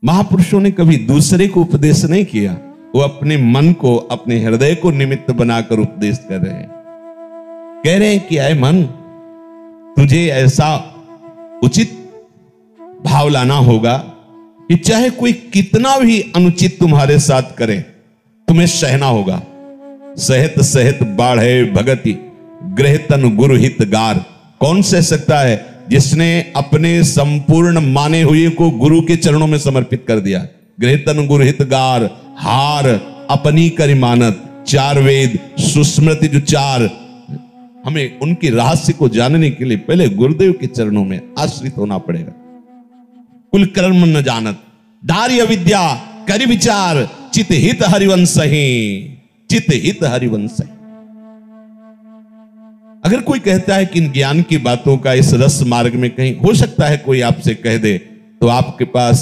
महापुरुषों ने कभी दूसरे को उपदेश नहीं किया, वो अपने मन को, अपने हृदय को निमित्त बनाकर उपदेश कर रहे हैं। कह रहे हैं कि आए मन, तुझे ऐसा उचित भाव लाना होगा कि चाहे कोई कितना भी अनुचित तुम्हारे साथ करे, तुम्हें सहना होगा। सहत सहत बाढ़े भगति गृह तन गुरु हित गार। कौन सह सकता है? जिसने अपने संपूर्ण माने हुए को गुरु के चरणों में समर्पित कर दिया। गृह तन गुरु हित गार, हार अपनी करि मानत, चार वेद सुस्मृति जो चार। हमें उनके रहस्य को जानने के लिए पहले गुरुदेव के चरणों में आश्रित होना पड़ेगा। कुल कर्म न जानत, दार्य विद्या करि विचार, चित हित हरिवंश ही, चित हित हरिवंश। अगर कोई कहता है कि इन ज्ञान की बातों का इस रस मार्ग में कहीं हो सकता है कोई आपसे कह दे, तो आपके पास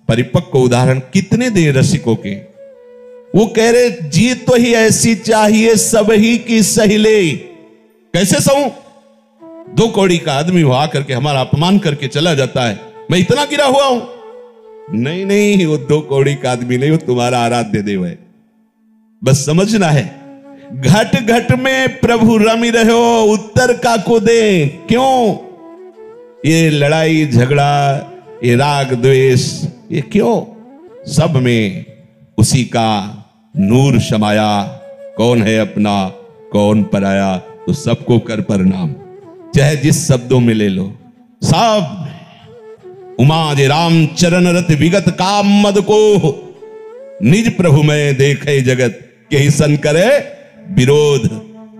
परिपक्व उदाहरण कितने दे रसिकों के। वो कह रहे जीत तो ही ऐसी चाहिए सब ही की सहिले। कैसे सहूं? 2 कौड़ी का आदमी हुआ करके हमारा अपमान करके चला जाता है, मैं इतना गिरा हुआ हूं। नहीं नहीं, वो 2 कौड़ी का आदमी नहीं, वो तुम्हारा आराध्य देव है। बस समझना है, घट घट में प्रभु रमी रहो, उत्तर का को दे। क्यों? ये लड़ाई झगड़ा, ये राग द्वेष, ये क्यों? सब में उसी का नूर समाया। कौन है अपना कौन पराया, तो सबको कर प्रणाम। चाहे जिस शब्दों में ले लो, सब उमा जे राम चरण रत विगत काम मद को, निज प्रभु में देखे जगत के ही सन करे विरोध।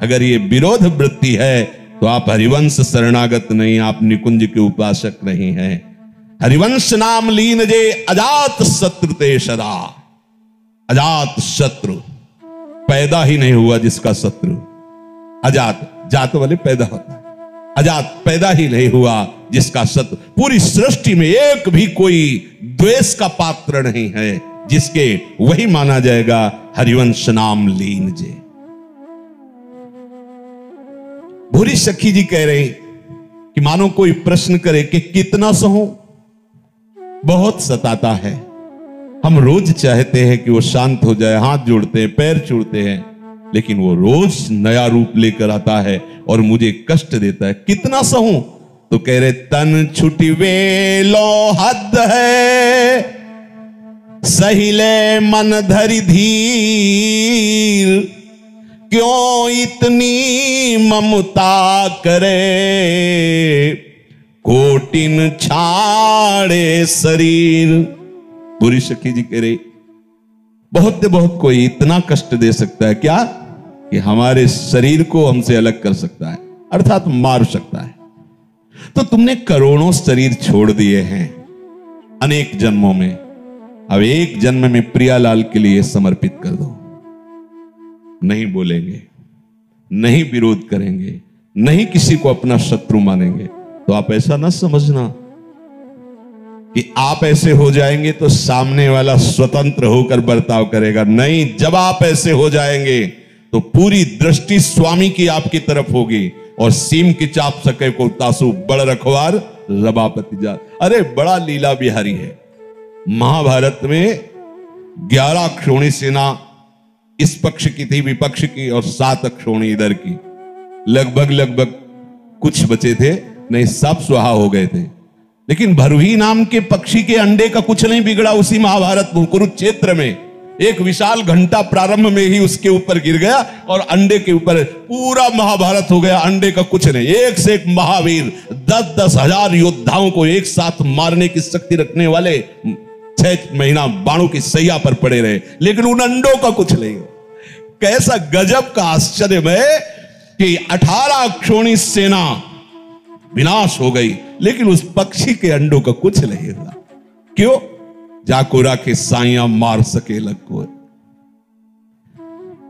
अगर ये विरोध वृत्ति है तो आप हरिवंश शरणागत नहीं, आप निकुंज के उपासक नहीं हैं। हरिवंश नाम लीन जे अजात शत्रु ते सदा। अजात शत्रु पैदा ही नहीं हुआ जिसका शत्रु। अजात, जात वाले पैदा होता है, अजात पैदा ही नहीं हुआ जिसका शत्रु। पूरी सृष्टि में एक भी कोई द्वेष का पात्र नहीं है जिसके वही माना जाएगा हरिवंश नाम लीन जे। भूरी सखी जी कह रहे कि मानो कोई प्रश्न करे कि कितना सहूं, बहुत सताता है। हम रोज चाहते हैं कि वो शांत हो जाए, हाथ जोड़ते हैं, पैर छूते हैं, लेकिन वो रोज नया रूप लेकर आता है और मुझे कष्ट देता है। कितना सहूं? तो कह रहे तन छुटी वेलो हद है, सहिले मन धरि धीर, क्यों इतनी ममता करे, कोटिन छाड़े शरीर। बुरी सखी जी कह रही बहुत कोई इतना कष्ट दे सकता है क्या कि हमारे शरीर को हमसे अलग कर सकता है, अर्थात मार सकता है। तो तुमने करोड़ों शरीर छोड़ दिए हैं अनेक जन्मों में, अब एक जन्म में प्रियालाल के लिए समर्पित कर दो। नहीं बोलेंगे, नहीं विरोध करेंगे, नहीं किसी को अपना शत्रु मानेंगे, तो आप ऐसा ना समझना कि आप ऐसे हो जाएंगे तो सामने वाला स्वतंत्र होकर बर्ताव करेगा। नहीं, जब आप ऐसे हो जाएंगे तो पूरी दृष्टि स्वामी की आपकी तरफ होगी। और सीम की चाप सके को तासु बड़ रखवार रबापति जा। अरे बड़ा लीला बिहारी है। महाभारत में 11 अक्षौणी सेना इस पक्ष की थी, विपक्ष की, और 7 अक्षौणी इधर की। लगभग कुछ बचे थे, नहीं सब स्वाहा हो गए थे। लेकिन भरुही नाम के पक्षी के अंडे का कुछ नहीं बिगड़ा। उसी महाभारत कुरुक्षेत्र में एक विशाल घंटा प्रारंभ में ही उसके ऊपर गिर गया और अंडे के ऊपर पूरा महाभारत हो गया। अंडे का कुछ नहीं। एक से एक महावीर 10-10 हजार योद्धाओं को एक साथ मारने की शक्ति रखने वाले 6 महीना बाणों की सैया पर पड़े रहे, लेकिन उन अंडों का कुछ नहीं। कैसा गजब का आश्चर्य है कि 18 अक्षौणी सेना विनाश हो गई, लेकिन उस पक्षी के अंडों का कुछ नहीं हुआ। क्यों? जाको राखे साइया मार सके लग को।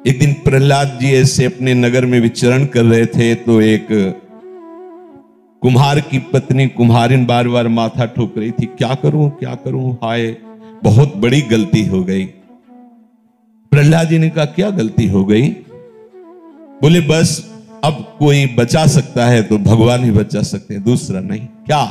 एक दिन प्रहलाद जी ऐसे अपने नगर में विचरण कर रहे थे, तो एक कुम्हार की पत्नी कुम्हारिन बार बार माथा ठोक रही थी, क्या करूं, हाय बहुत बड़ी गलती हो गई। प्रहलाद जी ने कहा क्या गलती हो गई? बोले बस अब कोई बचा सकता है तो भगवान ही बचा सकते हैं, दूसरा नहीं। क्या?